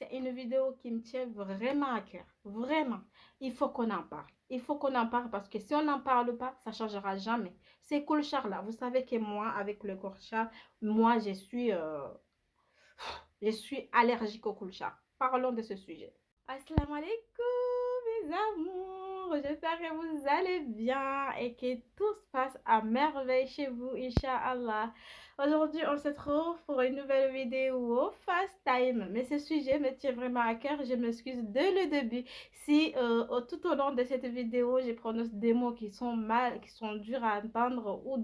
c'est une vidéo qui me tient vraiment à cœur. Vraiment, il faut qu'on en parle. Il faut qu'on en parle parce que si on n'en parle pas, ça ne changera jamais. C'est Koulchar là. Vous savez que moi, avec le Koulchar, moi, je suis allergique au Koulchar. Parlons de ce sujet. Assalamu alaikum, mes amours. J'espère que vous allez bien et que tout se passe à merveille chez vous, Inch'Allah. Aujourd'hui, on se retrouve pour une nouvelle vidéo Fast Time. Mais ce sujet me tient vraiment à cœur. Je m'excuse dès le début. Si tout au long de cette vidéo, je prononce des mots qui sont mal, qui sont durs à entendre ou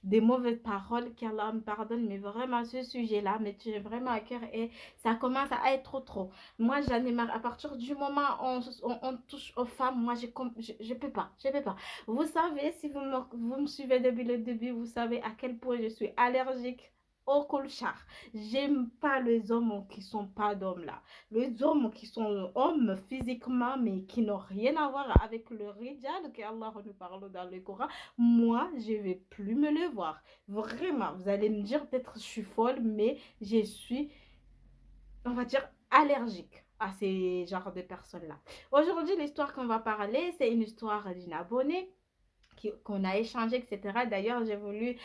des mauvaises paroles, qu'Allah me pardonne, mais vraiment ce sujet-là me tient vraiment à cœur et ça commence à être trop. Moi, j'en ai marre. À partir du moment où on touche aux femmes, moi, je peux pas, je peux pas. Vous savez, si vous me suivez depuis le début, vous savez à quel point je suis allergique au colchar. J'aime pas les hommes qui sont pas d'hommes là. Les hommes qui sont hommes physiquement, mais qui n'ont rien à voir avec le rijal que Allah nous parle dans le Coran. Moi, je ne vais plus me le voir. Vraiment, vous allez me dire peut-être je suis folle, mais je suis, on va dire, allergique à ces genres de personnes-là. Aujourd'hui, l'histoire qu'on va parler, c'est une histoire d'une abonnée qu'on a échangé, etc. D'ailleurs, j'ai voulu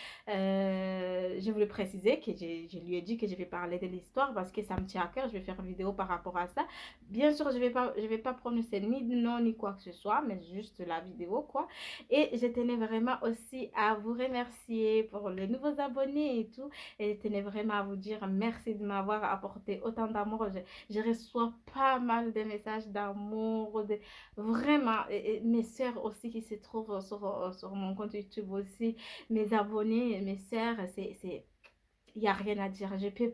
préciser que je lui ai dit que je vais parler de l'histoire parce que ça me tient à cœur. Je vais faire une vidéo par rapport à ça. Bien sûr, je vais pas prononcer ni de nom ni quoi que ce soit, mais juste la vidéo, quoi. Et je tenais vraiment aussi à vous remercier pour les nouveaux abonnés et tout. Et je tenais vraiment à vous dire merci de m'avoir apporté autant d'amour. Je reçois pas mal de messages d'amour, vraiment, et mes sœurs aussi qui se trouvent sur mon compte YouTube aussi, mes abonnés, mes sœurs, il n'y a rien à dire. Je peux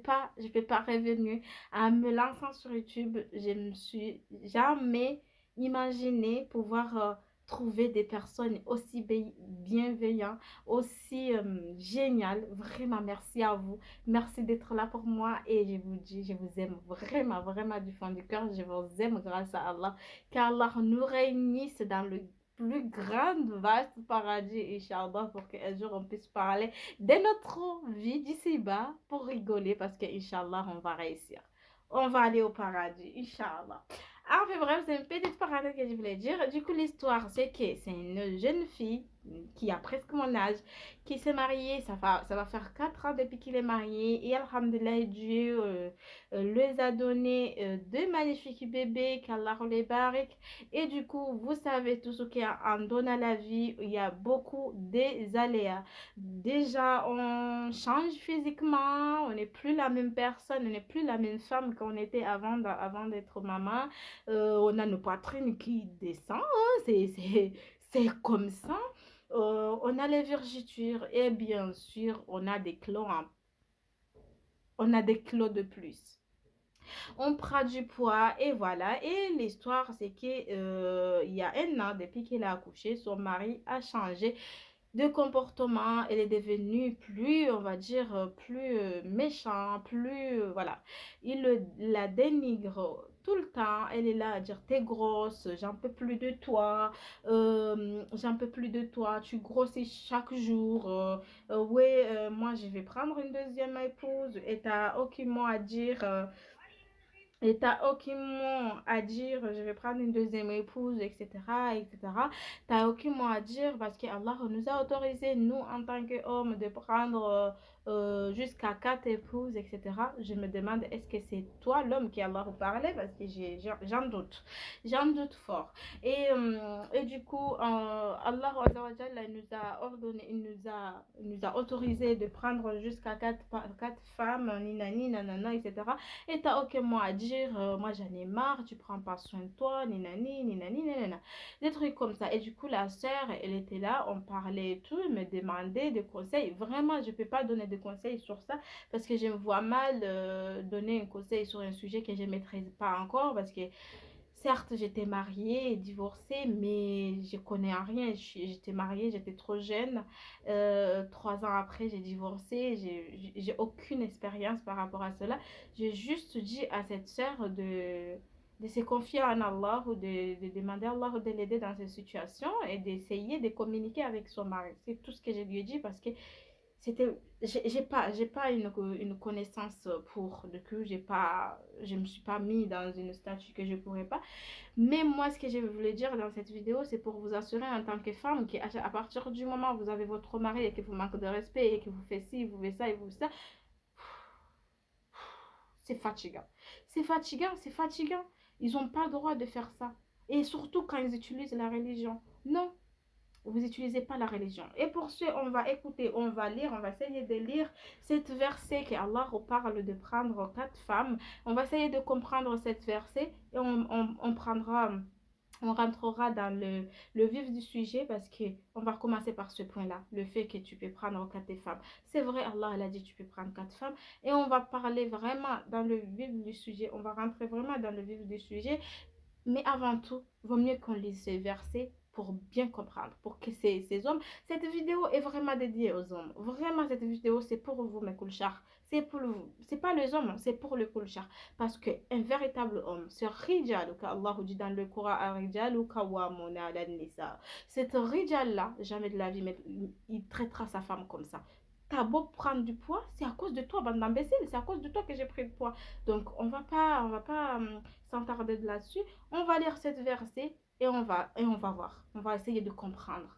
pas rêver mieux. En me lançant sur YouTube, je me suis jamais imaginé pouvoir trouver des personnes aussi bienveillantes, aussi géniales. Vraiment, merci à vous. Merci d'être là pour moi et je vous dis, je vous aime vraiment, vraiment du fond du cœur. Je vous aime grâce à Allah. Qu'Allah nous réunisse dans le plus grand, vaste paradis, Inch'Allah, pour qu'un jour on puisse parler de notre vie d'ici-bas pour rigoler parce que, Inch'Allah, on va réussir. On va aller au paradis, Inch'Allah. Enfin bref, c'est une petite parenthèse que je voulais dire. Du coup, l'histoire, c'est que c'est une jeune fille qui a presque mon âge, qui s'est mariée. Ça va faire 4 ans depuis qu'il est marié. Et Alhamdulillah, Dieu les a donné deux magnifiques bébés, qu'Allah les barik. Et du coup, vous savez tout ce qu'en donne à la vie, il y a beaucoup des aléas. Déjà, on change physiquement, on n'est plus la même personne, on n'est plus la même femme qu'on était avant d'être maman. On a nos poitrines qui descendent, hein, c'est comme ça. On a les vergetures et bien sûr, on a des clos de plus. On prend du poids et voilà. Et l'histoire, c'est que il y a un an, depuis qu'elle a accouché, son mari a changé de comportement. Elle est devenue plus, on va dire, plus méchant, plus, voilà. La dénigre tout le temps. Elle est là à dire, t'es grosse, j'en peux plus de toi, j'en peux plus de toi, tu grossis chaque jour. Ouais, moi, je vais prendre une deuxième épouse et t'as aucun mot à dire. Et t'as aucun mot à dire, je vais prendre une deuxième épouse, etc., etc. T'as aucun mot à dire parce que Allah nous a autorisé, nous, en tant qu'hommes, de prendre jusqu'à 4 épouses, etc. Je me demande, est-ce que c'est toi, l'homme, qui Allah vous parlait? Parce que j'en doute. J'en doute fort. Et du coup, Allah nous a ordonné, il nous a autorisé de prendre jusqu'à 4 femmes, ninani, nanana, etc. Et t'as aucun mot à dire, moi j'en ai marre, tu prends pas soin de toi, ni nani, ni nani, nanana. Des trucs comme ça. Et du coup, la sœur, elle était là, on parlait et tout, elle me demandait des conseils. Vraiment, je peux pas donner de conseils sur ça parce que je me vois mal donner un conseil sur un sujet que je maîtrise pas encore parce que certes, j'étais mariée et divorcée, mais je connais rien. J'étais mariée, j'étais trop jeune. 3 ans après, j'ai divorcé. J'ai aucune expérience par rapport à cela. J'ai juste dit à cette sœur de se confier en Allah ou de demander à Allah de l'aider dans cette situation et d'essayer de communiquer avec son mari. C'est tout ce que je lui ai dit parce que j'ai pas une connaissance pour de que je me suis pas mis dans une statue que je pourrais pas. Mais moi, ce que je voulais dire dans cette vidéo, c'est pour vous assurer en tant que femme qu'à partir du moment où vous avez votre mari et que vous manquez de respect et que vous faites ci, vous faites ça et vous faites ça, c'est fatigant. C'est fatigant, c'est fatigant. Ils n'ont pas le droit de faire ça. Et surtout quand ils utilisent la religion. Non, vous n'utilisez pas la religion. Et pour ce, on va écouter, on va lire, on va essayer de lire cette verset que Allah parle de prendre 4 femmes. On va essayer de comprendre cette verset et on rentrera dans le vif du sujet parce que on va commencer par ce point-là, le fait que tu peux prendre 4 femmes. C'est vrai, Allah elle a dit tu peux prendre 4 femmes et on va parler vraiment dans le vif du sujet. On va rentrer vraiment dans le vif du sujet. Mais avant tout, vaut mieux qu'on lise ces versets pour bien comprendre, pour que ces hommes, cette vidéo est vraiment dédiée aux hommes. Vraiment, cette vidéo, c'est pour vous, mes coulchars. C'est pour vous. C'est pas les hommes, c'est pour les coulchars. Parce qu'un véritable homme, ce rijal, qu'Allah dit dans le Coran, rijal kawamuna ala nisa. Cette rijal-là, jamais de la vie, mais il traitera sa femme comme ça. T'as beau prendre du poids, c'est à cause de toi, bande d'imbéciles, c'est à cause de toi que j'ai pris le poids. Donc, on va pas s'attarder là-dessus. On va lire cette verset et on va voir. On va essayer de comprendre.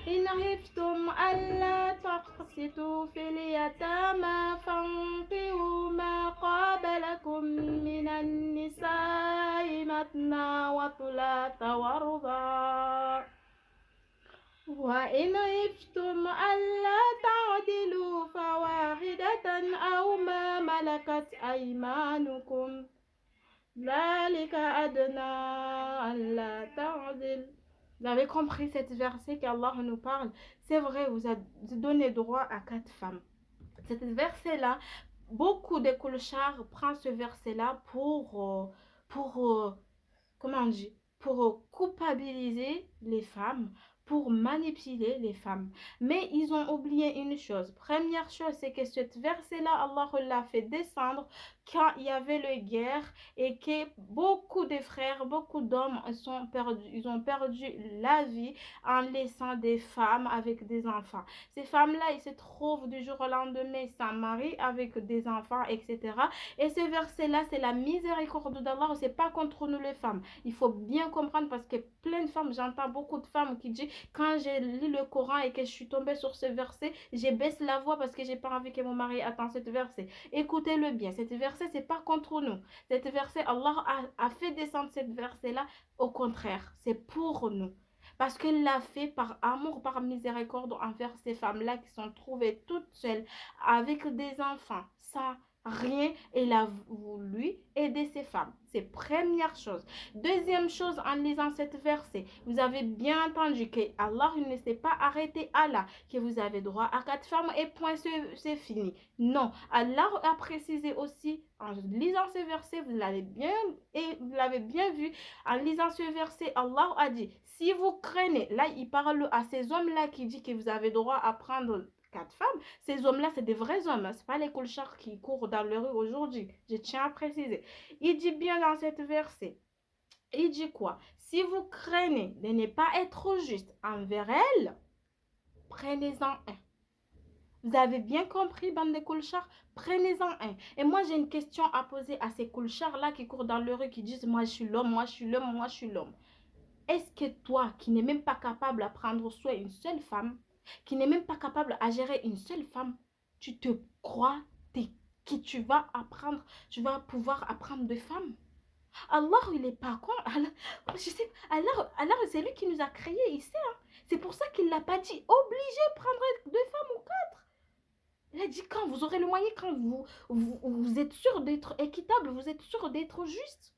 إن خفتم ألا تقسطوا في اليتامى فانكحوا ما قاب لكم من النساء مثنى وثلاث ورباع وإن خفتم ألا تعدلوا فواحدة أو ما ملكت أيمانكم ذلك أدنى ألا تعدل. Vous avez compris cette verset qu'Allah nous parle. C'est vrai, vous avez donné droit à 4 femmes. Cet verset-là, beaucoup de Kulchar prennent ce verset-là comment on dit, pour culpabiliser les femmes, pour manipuler les femmes. Mais ils ont oublié une chose. Première chose, c'est que ce verset-là, Allah l'a fait descendre quand il y avait la guerre et que beaucoup de frères, beaucoup d'hommes ils ont perdu la vie en laissant des femmes avec des enfants. Ces femmes-là, ils se trouvent du jour au lendemain sans mari, avec des enfants, etc. Et ce verset-là, c'est la miséricorde d'Allah, c'est pas contre nous les femmes. Il faut bien comprendre parce que plein de femmes, j'entends beaucoup de femmes qui disent quand j'ai lu le Coran et que je suis tombée sur ce verset, j'ai baissé la voix parce que j'ai pas envie que mon mari attende ce verset. Écoutez-le bien, cet verset c'est pas contre nous. Cet verset, Allah a fait descendre ce verset-là, au contraire, c'est pour nous. Parce qu'il l'a fait par amour, par miséricorde envers ces femmes-là qui sont trouvées toutes seules avec des enfants, sans rien, et il a voulu aider ces femmes. C'est première chose. Deuxième chose, en lisant cette verset, vous avez bien entendu que Allah ne s'est pas arrêté à là, que vous avez droit à 4 femmes et point, c'est fini. Non, Allah a précisé aussi, en lisant ce verset, vous l'avez bien vu, en lisant ce verset, Allah a dit, si vous craignez, là il parle à ces hommes-là qui dit que vous avez droit à prendre 4 femmes, ces hommes-là, c'est des vrais hommes. Hein. Ce pas les colchards qui courent dans le rue aujourd'hui. Je tiens à préciser. Il dit bien dans cette verset, il dit quoi? Si vous craignez de ne pas être juste envers elle, prenez-en un. Vous avez bien compris, bande de colchards? Prenez-en un. Et moi, j'ai une question à poser à ces colchards-là qui courent dans le rue, qui disent, moi, je suis l'homme, moi, je suis l'homme, moi, je suis l'homme. Est-ce que toi, qui n'es même pas capable de prendre soin d'une seule femme, qui n'est même pas capable à gérer une seule femme, tu te crois que tu vas pouvoir apprendre de femmes. Allah, il est pas con. Allah, je sais, Allah c'est lui qui nous a créés, il sait. Hein. C'est pour ça qu'il l'a pas dit obligé de prendre 2 femmes ou 4. Il a dit quand vous aurez le moyen, quand vous êtes sûr d'être équitable, vous êtes sûr d'être juste.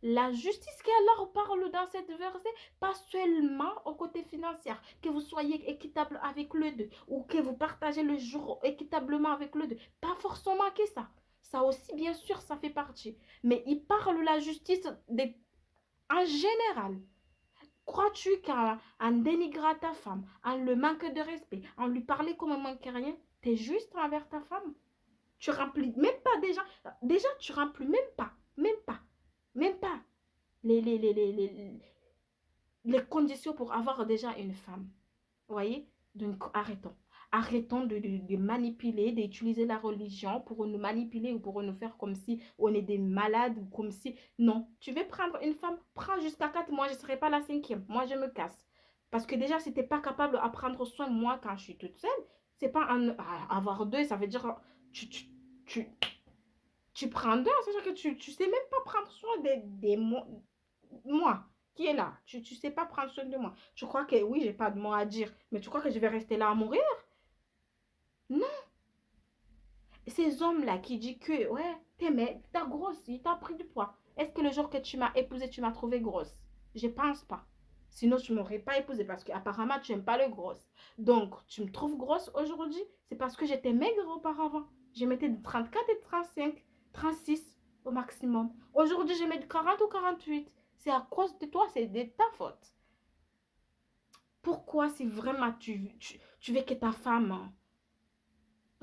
La justice qu'Allah parle dans cette verset, pas seulement au côté financier, que vous soyez équitable avec le deux, ou que vous partagez le jour équitablement avec le deux, pas forcément que ça. Ça aussi, bien sûr, ça fait partie. Mais il parle de la justice en général. Crois-tu qu'en dénigrant ta femme, en le manque de respect, en lui parler comme un manque rien, tu es juste envers ta femme? Tu remplis même pas déjà tu remplis même pas les conditions pour avoir déjà une femme. Vous voyez? Donc, arrêtons. Arrêtons de manipuler, d'utiliser la religion pour nous manipuler ou pour nous faire comme si on est des malades ou comme si... Non, tu veux prendre une femme, prends jusqu'à 4 mois, je ne serai pas la cinquième. Moi, je me casse. Parce que déjà, si tu n'es pas capable de prendre soin de moi quand je suis toute seule, c'est pas avoir deux, ça veut dire tu, tu, tu, tu prends deux, c'est-à-dire que tu sais même pas prendre soin des moi qui est là. Tu sais pas prendre soin de moi. Tu crois que oui, j'ai pas de mots à dire, mais tu crois que je vais rester là à mourir? Non. Ces hommes-là qui disent que, ouais, t'as grossi, t'as pris du poids. Est-ce que le jour que tu m'as épousée, tu m'as trouvé grosse? Je pense pas. Sinon, tu m'aurais pas épousée parce qu'apparemment, tu n'aimes pas le gros. Donc, tu me trouves grosse aujourd'hui, c'est parce que j'étais maigre auparavant. Je mettais de 34 et de 35, 36 au maximum. Aujourd'hui, je mets de 40 ou 48. C'est à cause de toi, c'est de ta faute. Pourquoi, si vraiment tu veux que ta femme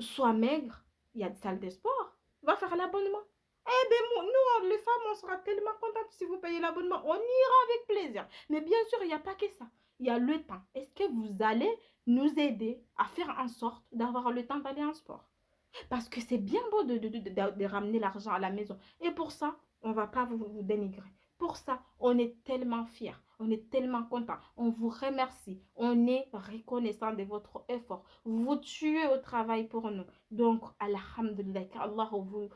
soit maigre, il y a des salles de sport, va faire l'abonnement. Eh bien, nous, les femmes, on sera tellement contentes si vous payez l'abonnement. On ira avec plaisir. Mais bien sûr, il n'y a pas que ça. Il y a le temps. Est-ce que vous allez nous aider à faire en sorte d'avoir le temps d'aller en sport? Parce que c'est bien beau de ramener l'argent à la maison. Et pour ça, on ne va pas vous dénigrer. Pour ça, on est tellement fiers, on est tellement contents, on vous remercie, on est reconnaissant de votre effort. Vous tuez au travail pour nous. Donc, alhamdulillah, qu'Allah vous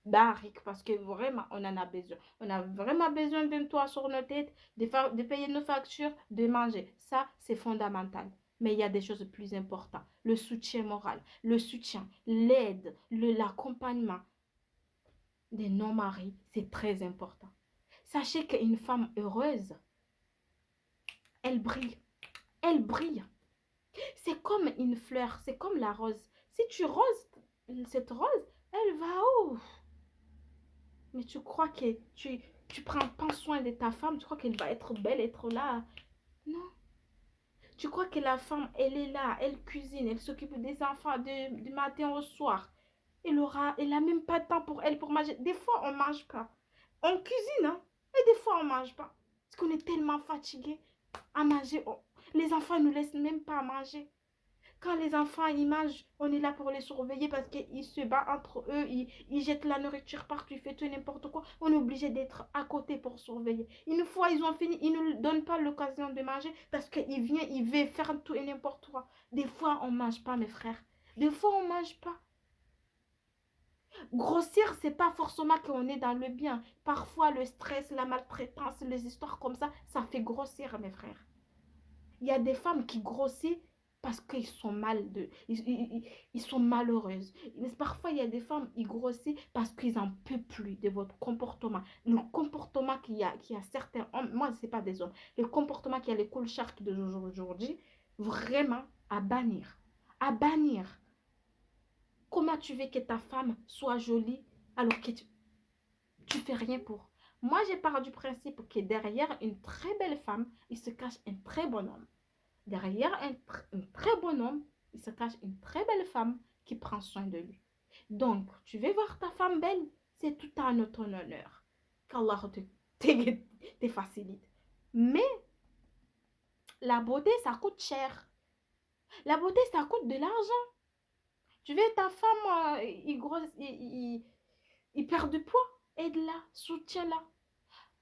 barik parce que vraiment, on en a besoin. On a vraiment besoin d'un toit sur nos têtes, de payer nos factures, de manger. Ça, c'est fondamental. Mais il y a des choses plus importantes. Le soutien moral, le soutien, l'aide, l'accompagnement des non-maris, c'est très important. Sachez qu'une femme heureuse, elle brille. Elle brille. C'est comme une fleur, c'est comme la rose. Si tu roses cette rose, elle va où? Mais tu crois que tu prends pas soin de ta femme, tu crois qu'elle va être belle, être là. Non. Tu crois que la femme, elle est là, elle cuisine, elle s'occupe des enfants du matin au soir. Elle a même pas de temps pour elle pour manger. Des fois, on mange pas. On cuisine, hein, et des fois, on mange pas. Parce qu'on est tellement fatigué à manger. Les enfants ne nous laissent même pas manger. Quand les enfants ils mangent, on est là pour les surveiller parce qu'ils se battent entre eux, ils jettent la nourriture partout, ils font tout n'importe quoi. On est obligé d'être à côté pour surveiller. Une fois ils ont fini, ils ne nous donnent pas l'occasion de manger parce qu'ils viennent, ils veulent faire tout et n'importe quoi. Des fois on ne mange pas mes frères. Des fois on ne mange pas. Grossir, c'est pas forcément qu'on est dans le bien. Parfois le stress, la maltraitance, les histoires comme ça fait grossir mes frères. Il y a des femmes qui grossissent parce qu'ils sont ils sont malheureuses. Parfois, il y a des femmes qui grossissent parce qu'ils n'en peuvent plus de votre comportement. Le comportement qu'il y a certains hommes, moi, ce n'est pas des hommes, le comportement qu'il y a les cool sharks d'aujourd'hui, vraiment à bannir. À bannir. Comment tu veux que ta femme soit jolie alors que tu fais rien pour? Moi, je pars du principe que derrière une très belle femme, il se cache un très bon homme. Derrière un très bon homme, il se cache une très belle femme qui prend soin de lui. Donc, tu veux voir ta femme belle, c'est tout à ton honneur. Qu'Allah te facilite. Mais la beauté, ça coûte cher. La beauté, ça coûte de l'argent. Tu veux ta femme, il perd du poids, aide-la, soutiens-la.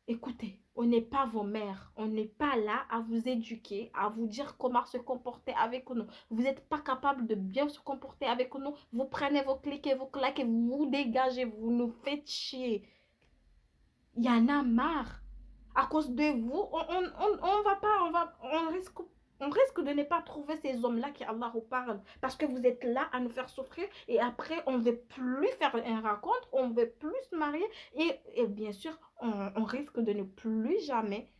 Écoutez, on n'est pas vos mères. On n'est pas là à vous éduquer, à vous dire comment se comporter avec nous. Vous n'êtes pas capable de bien se comporter avec nous. Vous prenez vos clics et vos claques et vous vous dégagez. Vous nous faites chier. Il y en a marre. À cause de vous, on va pas, on risque de ne pas trouver ces hommes-là qui Allah vous parle. Parce que vous êtes là à nous faire souffrir et après, on ne veut plus faire un rencontre, on ne veut plus se marier et bien sûr, on risque de ne plus jamais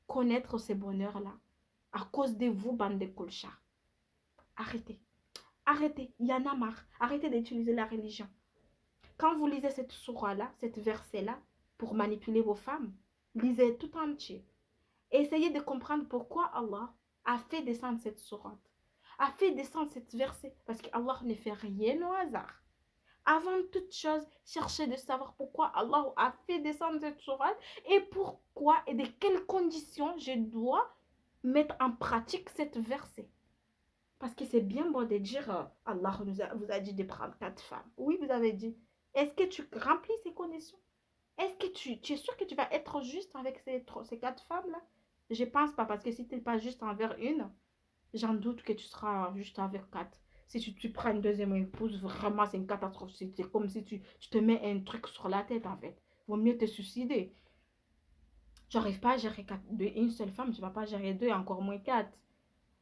connaître ces bonheurs-là. À cause de vous, bande de colchards. Arrêtez. Arrêtez. Il y en a marre. Arrêtez d'utiliser la religion. Quand vous lisez cette sourate-là, cette verset-là, pour manipuler vos femmes, lisez tout entier. Essayez de comprendre pourquoi Allah a fait descendre cette sourate, a fait descendre cette verset, parce qu'Allah ne fait rien au hasard. Avant toute chose, cherchez de savoir pourquoi Allah a fait descendre cette sourate et pourquoi et de quelles conditions je dois mettre en pratique cette verset. Parce que c'est bien beau de dire, Allah vous a dit de prendre 4 femmes. Oui, vous avez dit. Est-ce que tu remplis ces conditions? Est-ce que tu es sûr que tu vas être juste avec ces 4 femmes-là? Je pense pas, parce que si tu n'es pas juste envers une, j'en doute que tu seras juste avec 4. Si tu prends une deuxième épouse, vraiment, c'est une catastrophe. C'est comme si tu te mets un truc sur la tête, en fait. Vaut mieux te suicider. Tu n'arrives pas à gérer une seule femme, tu ne vas pas gérer deux, encore moins 4.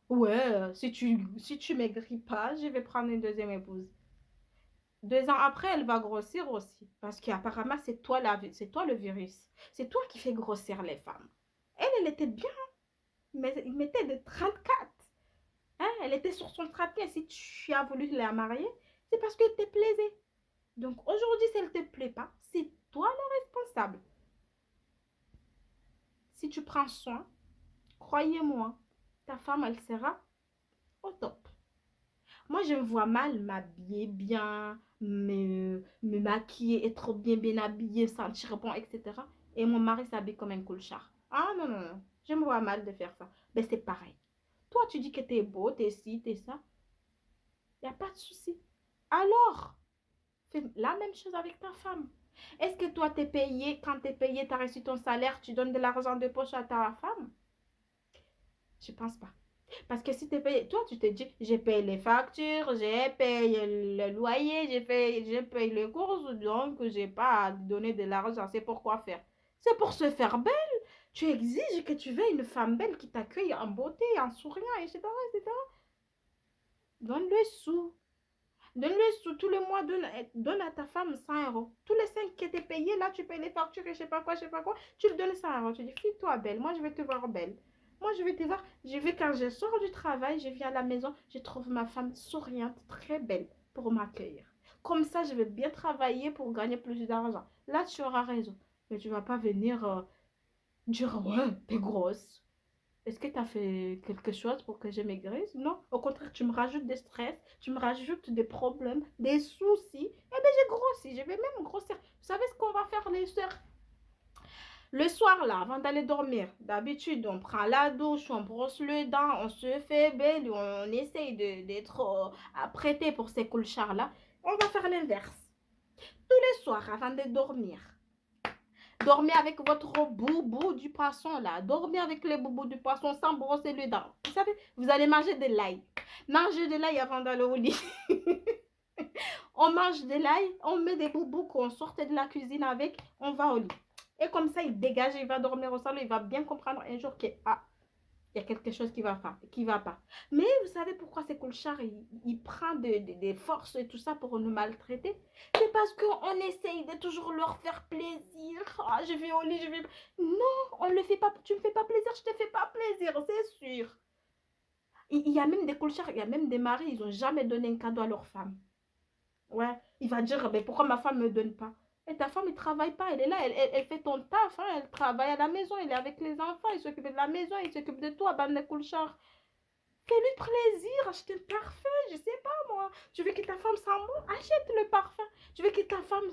Ouais, si tu maigris pas, je vais prendre une deuxième épouse. 2 ans après, elle va grossir aussi. Parce qu'apparemment, c'est toi le virus. C'est toi qui fais grossir les femmes. Elle était bien, mais il mettait de 34. Hein? Elle était sur son 31. Si tu as voulu la marier, c'est parce qu'elle te plaisait. Donc aujourd'hui, si elle ne te plaît pas, c'est toi le responsable. Si tu prends soin, croyez-moi, ta femme, elle sera au top. Moi, je me vois mal m'habiller bien, me maquiller, être bien habillée, sentir bon, etc. Et mon mari s'habille comme un coulchard. Ah non, non, non. Je me vois mal de faire ça. Mais c'est pareil. Toi, tu dis que t'es beau, t'es ci, t'es ça. Il n'y a pas de souci. Alors, fais la même chose avec ta femme. Est-ce que toi, t'es payé, quand t'es payé, t'as reçu ton salaire, tu donnes de l'argent de poche à ta femme? Je pense pas. Parce que si tu payes, toi, tu te dis, je paye les factures, je paye le loyer, je paye les courses, donc je n'ai pas à donner de l'argent. C'est pour quoi faire? C'est pour se faire belle. Tu exiges que tu veux une femme belle qui t'accueille en beauté, en souriant, etc., etc. Donne-le sous. Donne-le sous. Tout le mois, donne à ta femme 100 euros. Tous les 5 qui étaient payés, là, tu payes les factures et je sais pas quoi, je sais pas quoi. Tu lui donnes 100 euros. Tu dis, fille-toi belle. Moi, je vais te voir belle. Moi, je vais te voir. Je vais, quand je sors du travail, je viens à la maison, je trouve ma femme souriante, très belle pour m'accueillir. Comme ça, je vais bien travailler pour gagner plus d'argent. Là, tu auras raison. Mais tu vas pas venir dire, ouais, t'es grosse. Est-ce que tu as fait quelque chose pour que je maigrisse? Non. Au contraire, tu me rajoutes des stress, tu me rajoutes des problèmes, des soucis. Eh bien, j'ai grossi. Je vais même grossir. Vous savez ce qu'on va faire, les soeurs? Le soir, là, avant d'aller dormir, d'habitude, on prend la douche, on brosse le dent, on se fait belle, on essaye d'être apprêté pour ces couchard-là. On va faire l'inverse. Tous les soirs, avant de dormir, dormez avec votre boubou du poisson là. Dormez avec les boubous du poisson sans brosser les dents. Vous savez, vous allez manger de l'ail. Mangez de l'ail avant d'aller au lit. On mange de l'ail, on met des boubous qu'on sortait de la cuisine avec, on va au lit. Et comme ça, il dégage, il va dormir au salon, il va bien comprendre un jour que il y a quelque chose qui va pas. Mais vous savez pourquoi c'est Colchard, il prend des forces et tout ça pour nous maltraiter? C'est parce qu'on essaye de toujours leur faire plaisir. Ah, je vais au lit, je vais... Non, on ne le fait pas. Tu ne me fais pas plaisir, je te fais pas plaisir, c'est sûr. Il y a même des Colchards, il y a même des maris, ils n'ont jamais donné un cadeau à leur femme. Ouais, il va dire, mais pourquoi ma femme ne me donne pas? Et ta femme, elle ne travaille pas, elle est là, elle fait ton taf, hein, elle travaille à la maison, elle est avec les enfants, elle s'occupe de la maison, elle s'occupe de toi, bande de Colchards. Fais-lui plaisir, achète un parfum, je sais pas moi. Tu veux que ta femme sente bon, achète le parfum. Tu veux que ta femme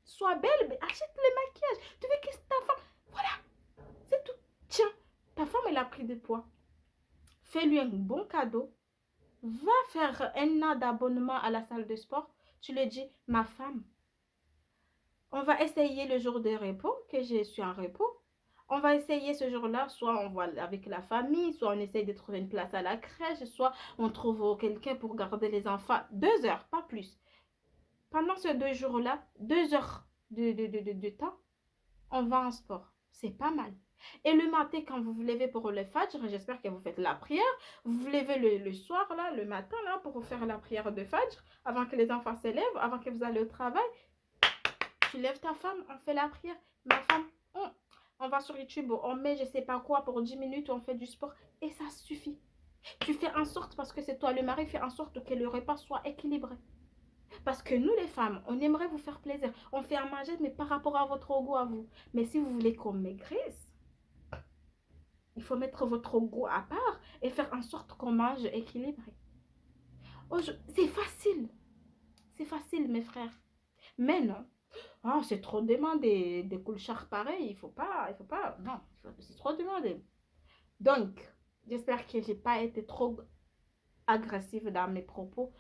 soit belle, mais achète le maquillage. Tu veux que ta femme... Voilà, c'est tout. Tiens, ta femme, elle a pris des poids. Fais-lui un bon cadeau. Va faire un an d'abonnement à la salle de sport. Tu lui dis, ma femme, on va essayer le jour de repos, que je suis en repos. On va essayer ce jour-là, soit on va avec la famille, soit on essaye de trouver une place à la crèche, soit on trouve quelqu'un pour garder les enfants 2 heures, pas plus. Pendant ces 2 jours-là, 2 heures de temps, on va en sport. C'est pas mal. Et le matin, quand vous vous levez pour le fajr, j'espère que vous faites la prière, vous vous levez le soir, là, le matin, là, pour faire la prière de fajr, avant que les enfants se lèvent, avant que vous allez au travail. Tu lèves ta femme, on fait la prière. Ma femme, on va sur YouTube, on met je sais pas quoi pour 10 minutes, on fait du sport et ça suffit. Tu fais en sorte, parce que c'est toi le mari, fais en sorte que le repas soit équilibré. Parce que nous les femmes, on aimerait vous faire plaisir. On fait à manger, mais par rapport à votre goût à vous. Mais si vous voulez qu'on maigrisse, il faut mettre votre goût à part et faire en sorte qu'on mange équilibré. C'est facile. C'est facile, mes frères. Mais non. Ah, c'est trop demandé. Des couchards pareils, il faut pas. Non, c'est trop demandé. Donc, j'espère que j'ai pas été trop agressive dans mes propos.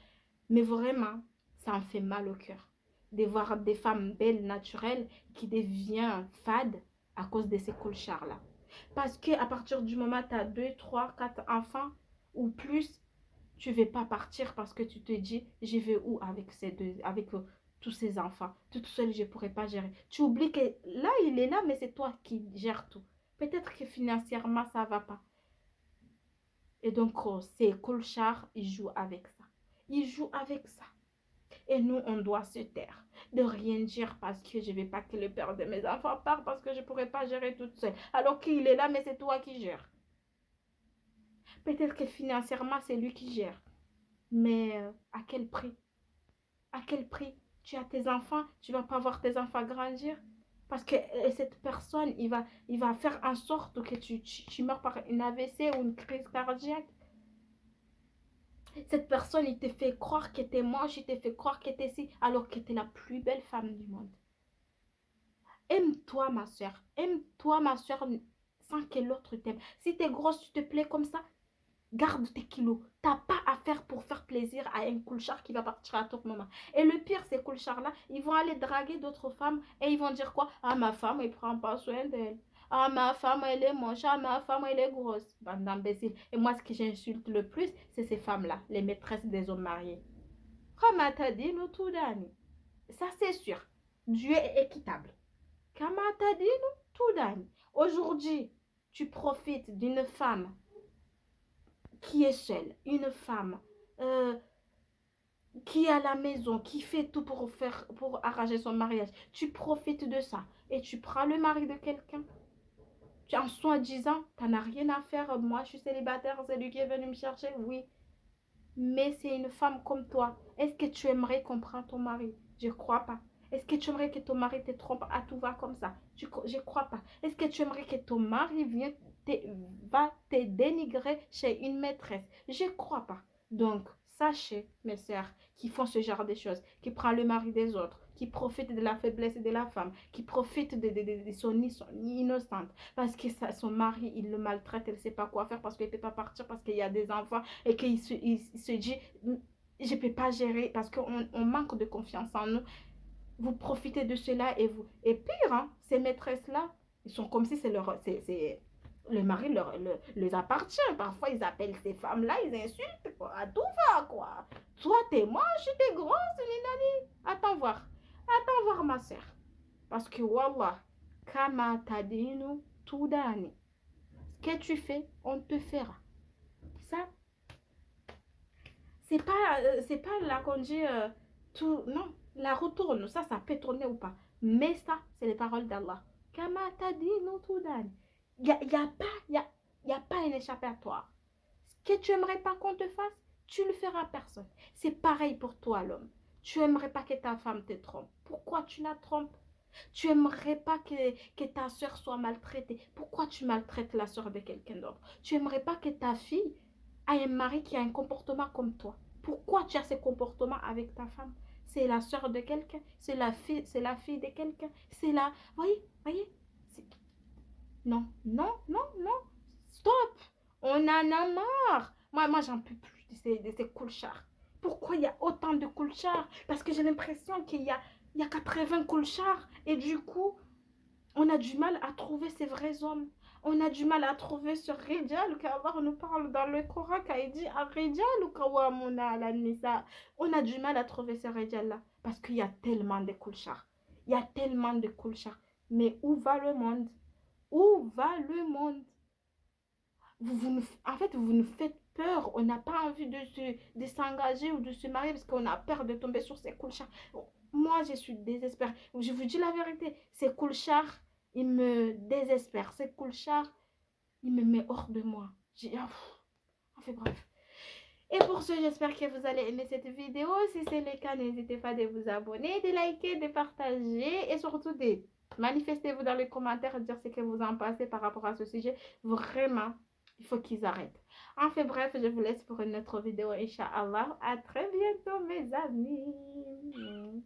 Mais vraiment, ça me fait mal au cœur de voir des femmes belles, naturelles, qui deviennent fades à cause de ces clochards-là. Parce qu'à partir du moment où tu as 2, 3, 4 enfants ou plus, tu ne veux pas partir parce que tu te dis, je vais où avec tous ces enfants. Toute seule, je ne pourrais pas gérer. Tu oublies que là, il est là, mais c'est toi qui gères tout. Peut-être que financièrement, ça ne va pas. Et donc, ces clochards, ils jouent avec ça. Ils jouent avec ça. Et nous, on doit se taire, de rien dire parce que je ne veux pas que le père de mes enfants parte parce que je ne pourrais pas gérer toute seule. Alors qu'il est là, mais c'est toi qui gères. Peut-être que financièrement, c'est lui qui gère. Mais à quel prix? À quel prix? Tu as tes enfants, tu ne vas pas voir tes enfants grandir. Parce que cette personne, il va faire en sorte que tu meurs par une AVC ou une crise cardiaque. Cette personne, il te fait croire que tu es moche, il te fait croire que tu es si, alors que tu es la plus belle femme du monde. Aime-toi, ma soeur. Aime-toi, ma soeur, sans que l'autre t'aime. Si tu es grosse, tu te plais comme ça, garde tes kilos. T'as pas à faire pour faire plaisir à un coulchard qui va partir à tout moment. Et le pire, ces coulchards-là, ils vont aller draguer d'autres femmes et ils vont dire quoi? Ah, ma femme, elle prend pas soin d'elle. Ah, ma femme, elle est moche. Ah, ma femme, elle est grosse. Bande d'imbéciles. Et moi, ce que j'insulte le plus, c'est ces femmes-là, les maîtresses des hommes mariés. Ramatadino Toudani. Ça, c'est sûr. Dieu est équitable. Kamatadino Toudani. Aujourd'hui, tu profites d'une femme qui est seule, une femme qui est à la maison, qui fait tout pour arranger son mariage. Tu profites de ça et tu prends le mari de quelqu'un. Tu en soi-disant, tu n'as rien à faire. Moi, je suis célibataire, c'est lui qui est venu me chercher. Oui, mais c'est une femme comme toi. Est-ce que tu aimerais qu'on prenne ton mari? Je ne crois pas. Est-ce que tu aimerais que ton mari te trompe à tout va comme ça? Je ne crois pas. Est-ce que tu aimerais que ton mari va te dénigrer chez une maîtresse? Je ne crois pas. Donc, sachez, mes sœurs, qui font ce genre de choses, qui prennent le mari des autres, qui profitent de la faiblesse de la femme, qui profitent de son innocente, parce que son mari, il le maltraite, elle ne sait pas quoi faire, parce qu'elle ne peut pas partir, parce qu'il y a des enfants, et qu'il se dit, je ne peux pas gérer, parce qu'on manque de confiance en nous. Vous profitez de cela et pire, hein, ces maîtresses-là, ils sont comme si le mari les appartient. Parfois, ils appellent ces femmes-là, ils insultent, quoi. À tout va, quoi. Toi, t'es moche, t'es grosse, nani. Attends voir, ma soeur. Parce que, wallah, kama tadinu tudani. Ce que tu fais, on te fera. Ça, c'est pas là qu'on dit tout, non, la retourne, ça peut tourner ou pas. Mais ça, c'est les paroles d'Allah. Kama tadinu tudani. Y a pas un échappatoire. Ce que tu aimerais pas qu'on te fasse, tu le feras à personne. C'est pareil pour toi, l'homme. Tu aimerais pas que ta femme te trompe. Pourquoi tu la trompes? Tu aimerais pas que ta soeur soit maltraitée. Pourquoi tu maltraites la soeur de quelqu'un d'autre? Tu aimerais pas que ta fille ait un mari qui a un comportement comme toi. Pourquoi tu as ce comportement avec ta femme? C'est la soeur de quelqu'un, c'est la fille de quelqu'un, c'est la... Voyez, non, non, non, non. Stop. On en a marre. Moi j'en peux plus de ces coulchards. Pourquoi il y a autant de coulchards? Parce que j'ai l'impression il y a 80 coulchards. Et du coup, on a du mal à trouver ces vrais hommes. On a du mal à trouver ce Rijal qu'Allah nous parle dans le Coran quand il dit Rijal ou Kawamuna ala Nisa. On a du mal à trouver ce Rijal-là parce qu'il y a tellement de coulchards. Il y a tellement de coulchards. Mais où va le monde? Où va le monde? En fait, vous nous faites peur. On n'a pas envie de s'engager ou de se marier parce qu'on a peur de tomber sur ces coulchards. Moi, je suis désespérée. Je vous dis la vérité. Ces coulchards, ils me désespèrent. Ces coulchards, ils me mettent hors de moi. Enfin bref. Et pour ce, j'espère que vous allez aimer cette vidéo. Si c'est le cas, n'hésitez pas de vous abonner, de liker, de partager et surtout de manifestez-vous dans les commentaires et dire ce que vous en pensez par rapport à ce sujet. Vraiment, il faut qu'ils arrêtent. Enfin bref, je vous laisse pour une autre vidéo, Inch'Allah. À très bientôt, mes amis.